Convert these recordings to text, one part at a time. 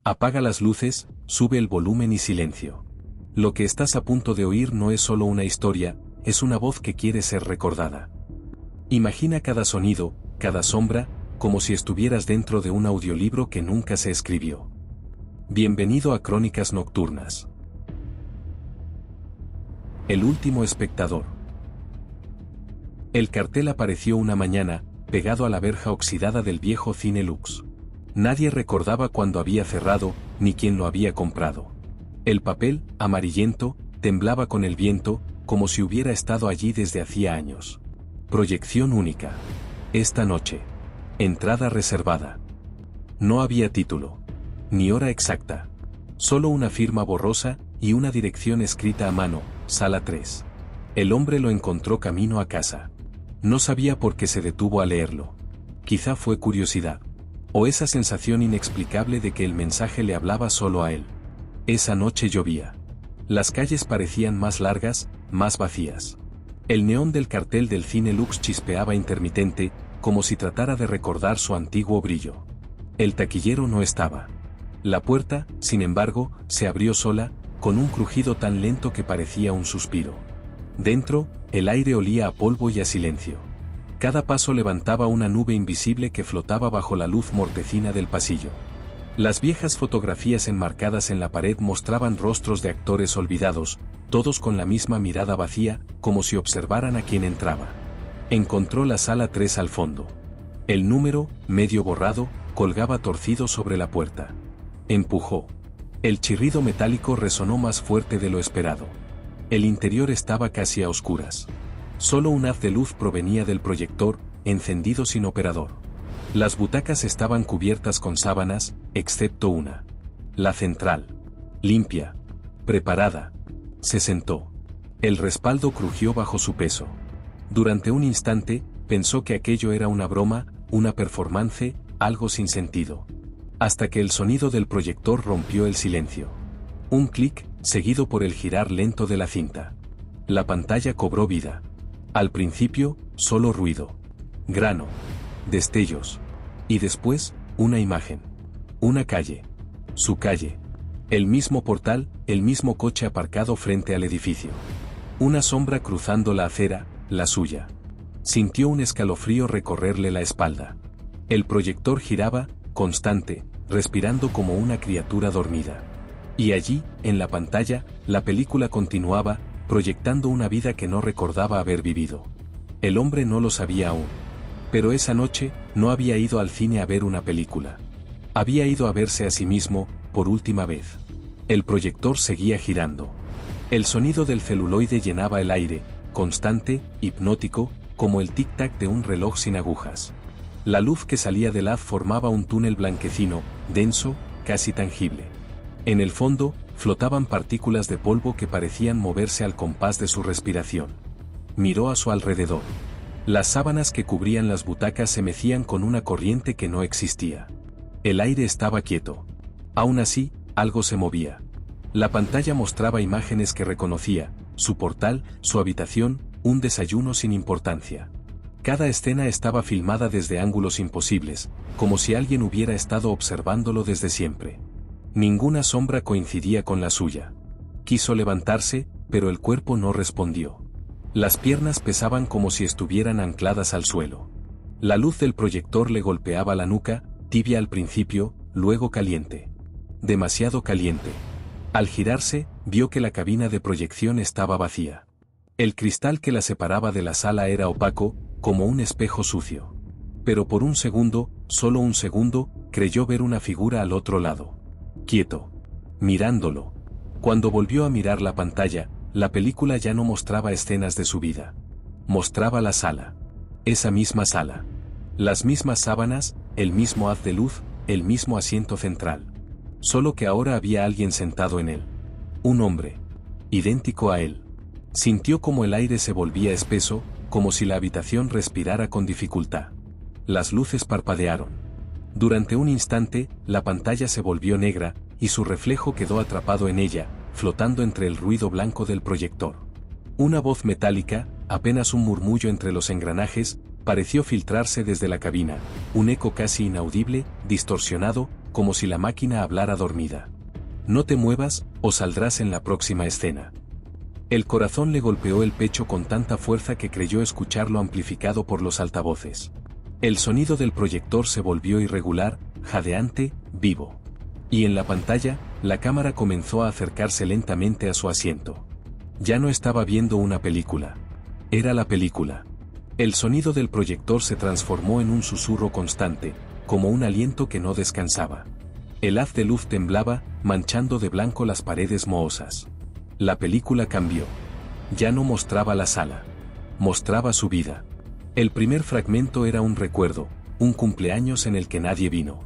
Apaga las luces, sube el volumen y silencio. Lo que estás a punto de oír no es solo una historia, es una voz que quiere ser recordada. Imagina cada sonido, cada sombra, como si estuvieras dentro de un audiolibro que nunca se escribió. Bienvenido a Crónicas Nocturnas. El último espectador. El cartel apareció una mañana, pegado a la verja oxidada del viejo Cine Lux. Nadie recordaba cuándo había cerrado, ni quién lo había comprado. El papel, amarillento, temblaba con el viento, como si hubiera estado allí desde hacía años. Proyección única. Esta noche. Entrada reservada. No había título. Ni hora exacta. Solo una firma borrosa y una dirección escrita a mano, sala 3. El hombre lo encontró camino a casa. No sabía por qué se detuvo a leerlo. Quizá fue curiosidad. O esa sensación inexplicable de que el mensaje le hablaba solo a él. Esa noche llovía. Las calles parecían más largas, más vacías. El neón del cartel del Cine Lux chispeaba intermitente, como si tratara de recordar su antiguo brillo. El taquillero no estaba. La puerta, sin embargo, se abrió sola, con un crujido tan lento que parecía un suspiro. Dentro, el aire olía a polvo y a silencio. Cada paso levantaba una nube invisible que flotaba bajo la luz mortecina del pasillo. Las viejas fotografías enmarcadas en la pared mostraban rostros de actores olvidados, todos con la misma mirada vacía, como si observaran a quien entraba. Encontró la sala 3 al fondo. El número, medio borrado, colgaba torcido sobre la puerta. Empujó. El chirrido metálico resonó más fuerte de lo esperado. El interior estaba casi a oscuras. Solo un haz de luz provenía del proyector, encendido sin operador. Las butacas estaban cubiertas con sábanas, excepto una. La central. Limpia. Preparada. Se sentó. El respaldo crujió bajo su peso. Durante un instante, pensó que aquello era una broma, una performance, algo sin sentido. Hasta que el sonido del proyector rompió el silencio. Un clic, seguido por el girar lento de la cinta. La pantalla cobró vida. Al principio, solo ruido. Grano. Destellos. Y después, una imagen. Una calle. Su calle. El mismo portal, el mismo coche aparcado frente al edificio. Una sombra cruzando la acera, la suya. Sintió un escalofrío recorrerle la espalda. El proyector giraba, constante, respirando como una criatura dormida. Y allí, en la pantalla, la película continuaba, proyectando una vida que no recordaba haber vivido. El hombre no lo sabía aún. Pero esa noche, no había ido al cine a ver una película. Había ido a verse a sí mismo, por última vez. El proyector seguía girando. El sonido del celuloide llenaba el aire, constante, hipnótico, como el tic-tac de un reloj sin agujas. La luz que salía del haz formaba un túnel blanquecino, denso, casi tangible. En el fondo, flotaban partículas de polvo que parecían moverse al compás de su respiración. Miró a su alrededor. Las sábanas que cubrían las butacas se mecían con una corriente que no existía. El aire estaba quieto. Aún así, algo se movía. La pantalla mostraba imágenes que reconocía, su portal, su habitación, un desayuno sin importancia. Cada escena estaba filmada desde ángulos imposibles, como si alguien hubiera estado observándolo desde siempre. Ninguna sombra coincidía con la suya. Quiso levantarse, pero el cuerpo no respondió. Las piernas pesaban como si estuvieran ancladas al suelo. La luz del proyector le golpeaba la nuca, tibia al principio, luego caliente. Demasiado caliente. Al girarse, vio que la cabina de proyección estaba vacía. El cristal que la separaba de la sala era opaco, como un espejo sucio. Pero por un segundo, solo un segundo, creyó ver una figura al otro lado. Quieto. Mirándolo. Cuando volvió a mirar la pantalla, la película ya no mostraba escenas de su vida. Mostraba la sala. Esa misma sala. Las mismas sábanas, el mismo haz de luz, el mismo asiento central. Solo que ahora había alguien sentado en él. Un hombre. Idéntico a él. Sintió como el aire se volvía espeso, como si la habitación respirara con dificultad. Las luces parpadearon. Durante un instante, la pantalla se volvió negra, y su reflejo quedó atrapado en ella, flotando entre el ruido blanco del proyector. Una voz metálica, apenas un murmullo entre los engranajes, pareció filtrarse desde la cabina, un eco casi inaudible, distorsionado, como si la máquina hablara dormida. No te muevas, o saldrás en la próxima escena. El corazón le golpeó el pecho con tanta fuerza que creyó escucharlo amplificado por los altavoces. El sonido del proyector se volvió irregular, jadeante, vivo. Y en la pantalla, la cámara comenzó a acercarse lentamente a su asiento. Ya no estaba viendo una película. Era la película. El sonido del proyector se transformó en un susurro constante, como un aliento que no descansaba. El haz de luz temblaba, manchando de blanco las paredes mohosas. La película cambió. Ya no mostraba la sala. Mostraba su vida. El primer fragmento era un recuerdo, un cumpleaños en el que nadie vino.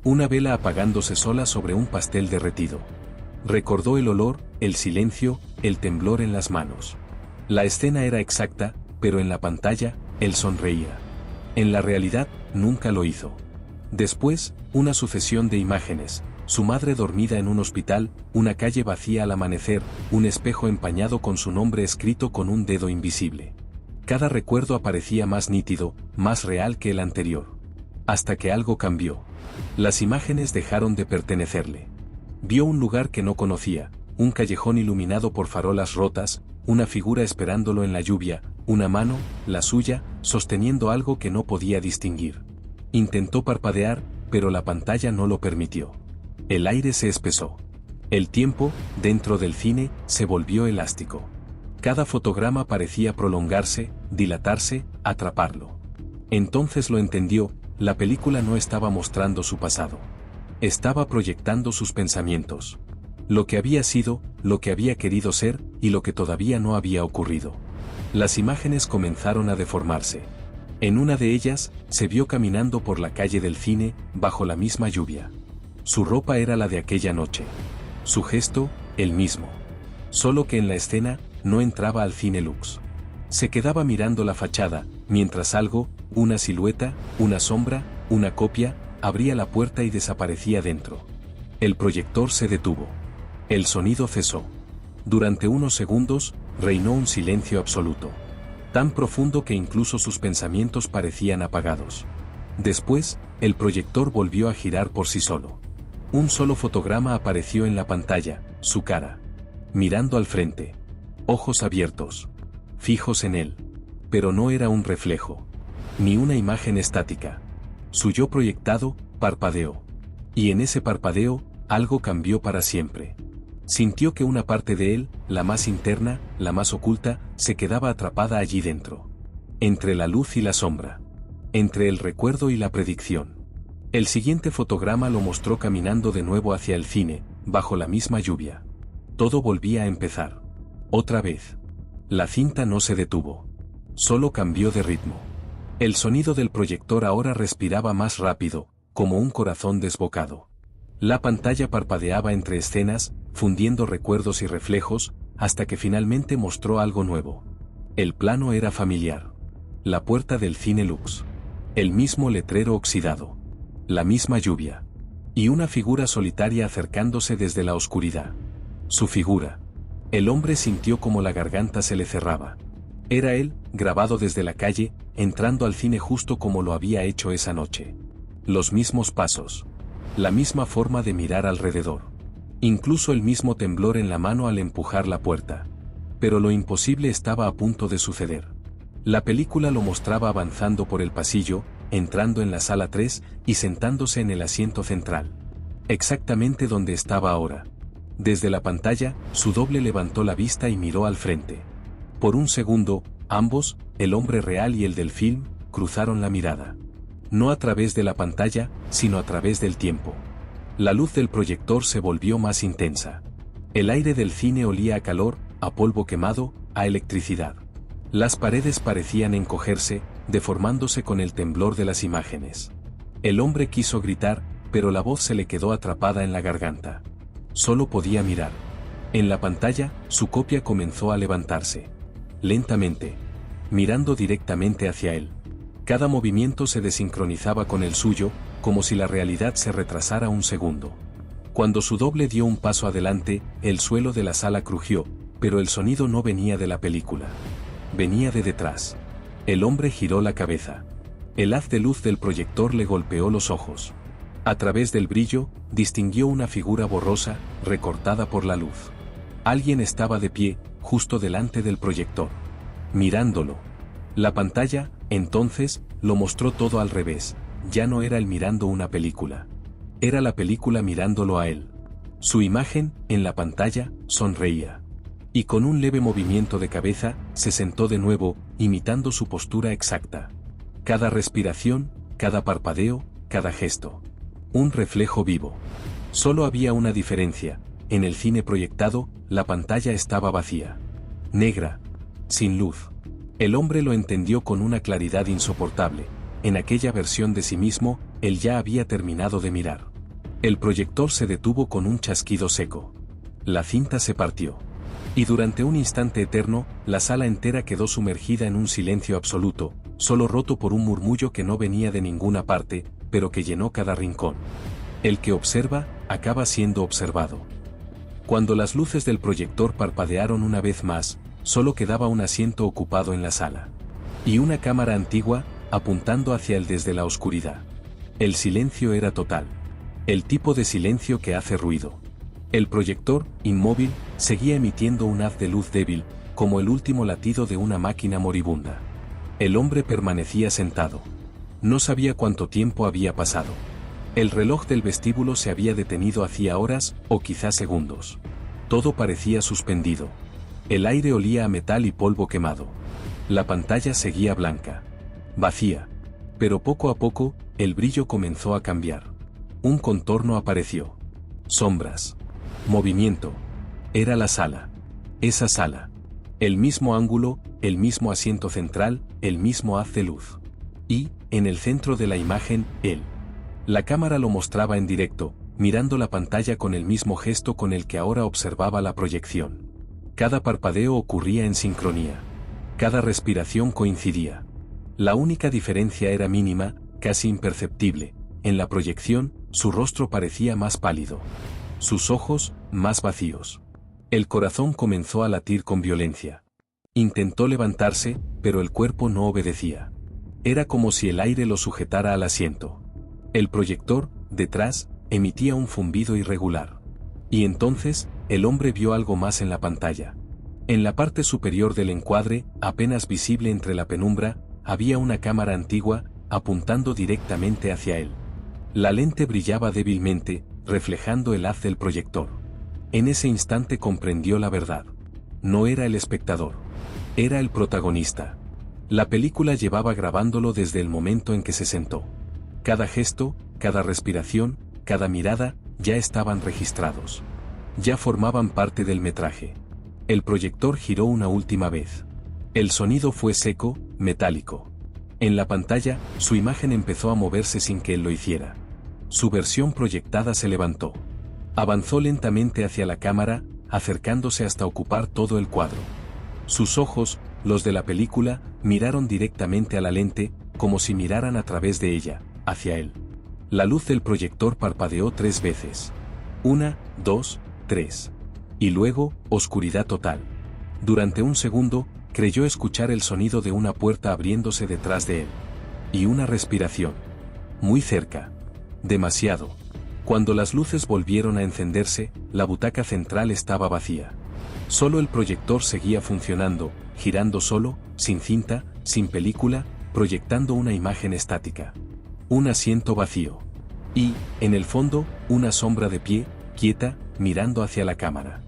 Una vela apagándose sola sobre un pastel derretido. Recordó el olor, el silencio, el temblor en las manos. La escena era exacta, pero en la pantalla, él sonreía. En la realidad, nunca lo hizo. Después, una sucesión de imágenes, su madre dormida en un hospital, una calle vacía al amanecer, un espejo empañado con su nombre escrito con un dedo invisible. Cada recuerdo aparecía más nítido, más real que el anterior. Hasta que algo cambió. Las imágenes dejaron de pertenecerle. Vio un lugar que no conocía, un callejón iluminado por farolas rotas, una figura esperándolo en la lluvia, una mano, la suya, sosteniendo algo que no podía distinguir. Intentó parpadear, pero la pantalla no lo permitió. El aire se espesó. El tiempo, dentro del cine, se volvió elástico. Cada fotograma parecía prolongarse, dilatarse, atraparlo. Entonces lo entendió, la película no estaba mostrando su pasado. Estaba proyectando sus pensamientos. Lo que había sido, lo que había querido ser, y lo que todavía no había ocurrido. Las imágenes comenzaron a deformarse. En una de ellas, se vio caminando por la calle del cine, bajo la misma lluvia. Su ropa era la de aquella noche. Su gesto, el mismo. Solo que en la escena, no entraba al Cine Lux. Se quedaba mirando la fachada, mientras algo, una silueta, una sombra, una copia, abría la puerta y desaparecía dentro. El proyector se detuvo. El sonido cesó. Durante unos segundos, reinó un silencio absoluto. Tan profundo que incluso sus pensamientos parecían apagados. Después, el proyector volvió a girar por sí solo. Un solo fotograma apareció en la pantalla, su cara. Mirando al frente. Ojos abiertos. Fijos en él. Pero no era un reflejo. Ni una imagen estática. Su yo proyectado, parpadeó. Y en ese parpadeo, algo cambió para siempre. Sintió que una parte de él, la más interna, la más oculta, se quedaba atrapada allí dentro. Entre la luz y la sombra. Entre el recuerdo y la predicción. El siguiente fotograma lo mostró caminando de nuevo hacia el cine, bajo la misma lluvia. Todo volvía a empezar. Otra vez. La cinta no se detuvo. Solo cambió de ritmo. El sonido del proyector ahora respiraba más rápido, como un corazón desbocado. La pantalla parpadeaba entre escenas, fundiendo recuerdos y reflejos, hasta que finalmente mostró algo nuevo. El plano era familiar. La puerta del Cine Lux. El mismo letrero oxidado. La misma lluvia. Y una figura solitaria acercándose desde la oscuridad. Su figura. El hombre sintió como la garganta se le cerraba. Era él, grabado desde la calle, entrando al cine justo como lo había hecho esa noche. Los mismos pasos. La misma forma de mirar alrededor. Incluso el mismo temblor en la mano al empujar la puerta. Pero lo imposible estaba a punto de suceder. La película lo mostraba avanzando por el pasillo, entrando en la sala 3 y sentándose en el asiento central. Exactamente donde estaba ahora. Desde la pantalla, su doble levantó la vista y miró al frente. Por un segundo, ambos, el hombre real y el del film, cruzaron la mirada. No a través de la pantalla, sino a través del tiempo. La luz del proyector se volvió más intensa. El aire del cine olía a calor, a polvo quemado, a electricidad. Las paredes parecían encogerse, deformándose con el temblor de las imágenes. El hombre quiso gritar, pero la voz se le quedó atrapada en la garganta. Solo podía mirar. En la pantalla, su copia comenzó a levantarse. Lentamente. Mirando directamente hacia él. Cada movimiento se desincronizaba con el suyo, como si la realidad se retrasara un segundo. Cuando su doble dio un paso adelante, el suelo de la sala crujió, pero el sonido no venía de la película. Venía de detrás. El hombre giró la cabeza. El haz de luz del proyector le golpeó los ojos. A través del brillo, distinguió una figura borrosa, recortada por la luz. Alguien estaba de pie, justo delante del proyector. Mirándolo. La pantalla, entonces, lo mostró todo al revés. Ya no era él mirando una película. Era la película mirándolo a él. Su imagen, en la pantalla, sonreía. Y con un leve movimiento de cabeza, se sentó de nuevo, imitando su postura exacta. Cada respiración, cada parpadeo, cada gesto. Un reflejo vivo. Solo había una diferencia. En el cine proyectado, la pantalla estaba vacía. Negra. Sin luz. El hombre lo entendió con una claridad insoportable. En aquella versión de sí mismo, él ya había terminado de mirar. El proyector se detuvo con un chasquido seco. La cinta se partió. Y durante un instante eterno, la sala entera quedó sumergida en un silencio absoluto, solo roto por un murmullo que no venía de ninguna parte, pero que llenó cada rincón. El que observa, acaba siendo observado. Cuando las luces del proyector parpadearon una vez más, solo quedaba un asiento ocupado en la sala. Y una cámara antigua, apuntando hacia él desde la oscuridad. El silencio era total. El tipo de silencio que hace ruido. El proyector, inmóvil, seguía emitiendo un haz de luz débil, como el último latido de una máquina moribunda. El hombre permanecía sentado. No sabía cuánto tiempo había pasado. El reloj del vestíbulo se había detenido hacía horas, o quizá segundos. Todo parecía suspendido. El aire olía a metal y polvo quemado. La pantalla seguía blanca. Vacía. Pero poco a poco, el brillo comenzó a cambiar. Un contorno apareció. Sombras. Movimiento. Era la sala. Esa sala. El mismo ángulo, el mismo asiento central, el mismo haz de luz. Y, en el centro de la imagen, él. La cámara lo mostraba en directo, mirando la pantalla con el mismo gesto con el que ahora observaba la proyección. Cada parpadeo ocurría en sincronía. Cada respiración coincidía. La única diferencia era mínima, casi imperceptible. En la proyección, su rostro parecía más pálido. Sus ojos, más vacíos. El corazón comenzó a latir con violencia. Intentó levantarse, pero el cuerpo no obedecía. Era como si el aire lo sujetara al asiento. El proyector, detrás, emitía un zumbido irregular. Y entonces, el hombre vio algo más en la pantalla. En la parte superior del encuadre, apenas visible entre la penumbra, había una cámara antigua, apuntando directamente hacia él. La lente brillaba débilmente, reflejando el haz del proyector. En ese instante comprendió la verdad. No era el espectador. Era el protagonista. La película llevaba grabándolo desde el momento en que se sentó. Cada gesto, cada respiración, cada mirada, ya estaban registrados. Ya formaban parte del metraje. El proyector giró una última vez. El sonido fue seco, metálico. En la pantalla, su imagen empezó a moverse sin que él lo hiciera. Su versión proyectada se levantó. Avanzó lentamente hacia la cámara, acercándose hasta ocupar todo el cuadro. Sus ojos, los de la película, miraron directamente a la lente, como si miraran a través de ella, hacia él. La luz del proyector parpadeó 3 veces. 1, 2, 3. Y luego, oscuridad total. Durante un segundo, creyó escuchar el sonido de una puerta abriéndose detrás de él. Y una respiración. Muy cerca. Demasiado. Cuando las luces volvieron a encenderse, la butaca central estaba vacía. Solo el proyector seguía funcionando, girando solo, sin cinta, sin película, proyectando una imagen estática. Un asiento vacío. Y, en el fondo, una sombra de pie, quieta, mirando hacia la cámara.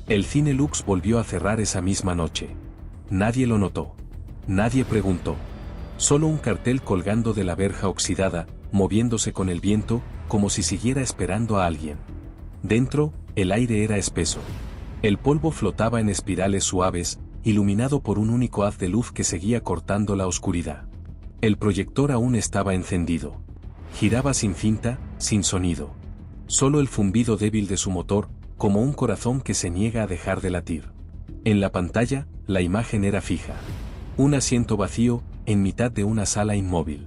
El Cine Lux volvió a cerrar esa misma noche. Nadie lo notó. Nadie preguntó. Solo un cartel colgando de la verja oxidada, moviéndose con el viento, como si siguiera esperando a alguien. Dentro, el aire era espeso. El polvo flotaba en espirales suaves, iluminado por un único haz de luz que seguía cortando la oscuridad. El proyector aún estaba encendido. Giraba sin cinta, sin sonido. Solo el zumbido débil de su motor, como un corazón que se niega a dejar de latir. En la pantalla, la imagen era fija. Un asiento vacío, en mitad de una sala inmóvil.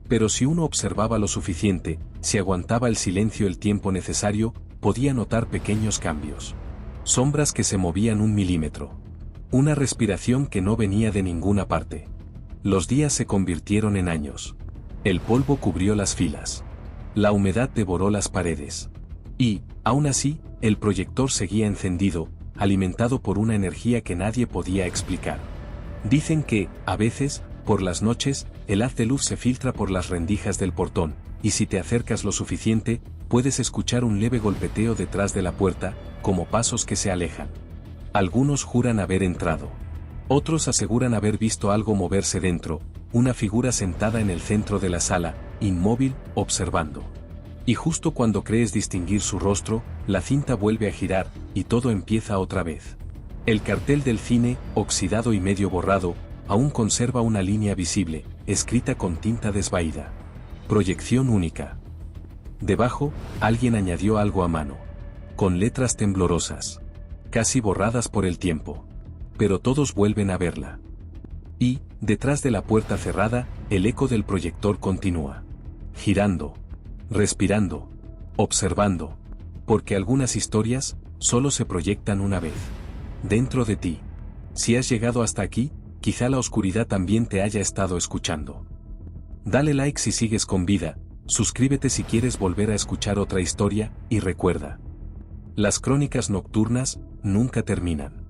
Pero si uno observaba lo suficiente, si aguantaba el silencio el tiempo necesario, podía notar pequeños cambios. Sombras que se movían 1 milímetro. Una respiración que no venía de ninguna parte. Los días se convirtieron en años. El polvo cubrió las filas. La humedad devoró las paredes. Y, aún así, el proyector seguía encendido, alimentado por una energía que nadie podía explicar. Dicen que, a veces, por las noches, el haz de luz se filtra por las rendijas del portón, y si te acercas lo suficiente, puedes escuchar un leve golpeteo detrás de la puerta, como pasos que se alejan. Algunos juran haber entrado. Otros aseguran haber visto algo moverse dentro, una figura sentada en el centro de la sala, inmóvil, observando. Y justo cuando crees distinguir su rostro, la cinta vuelve a girar, y todo empieza otra vez. El cartel del cine, oxidado y medio borrado, aún conserva una línea visible, escrita con tinta desvaída. Proyección única. Debajo, alguien añadió algo a mano. Con letras temblorosas. Casi borradas por el tiempo. Pero todos vuelven a verla. Y, detrás de la puerta cerrada, el eco del proyector continúa. Girando. Respirando. Observando. Porque algunas historias, solo se proyectan una vez. Dentro de ti. Si has llegado hasta aquí, quizá la oscuridad también te haya estado escuchando. Dale like si sigues con vida, suscríbete si quieres volver a escuchar otra historia, y recuerda. Las crónicas nocturnas, nunca terminan.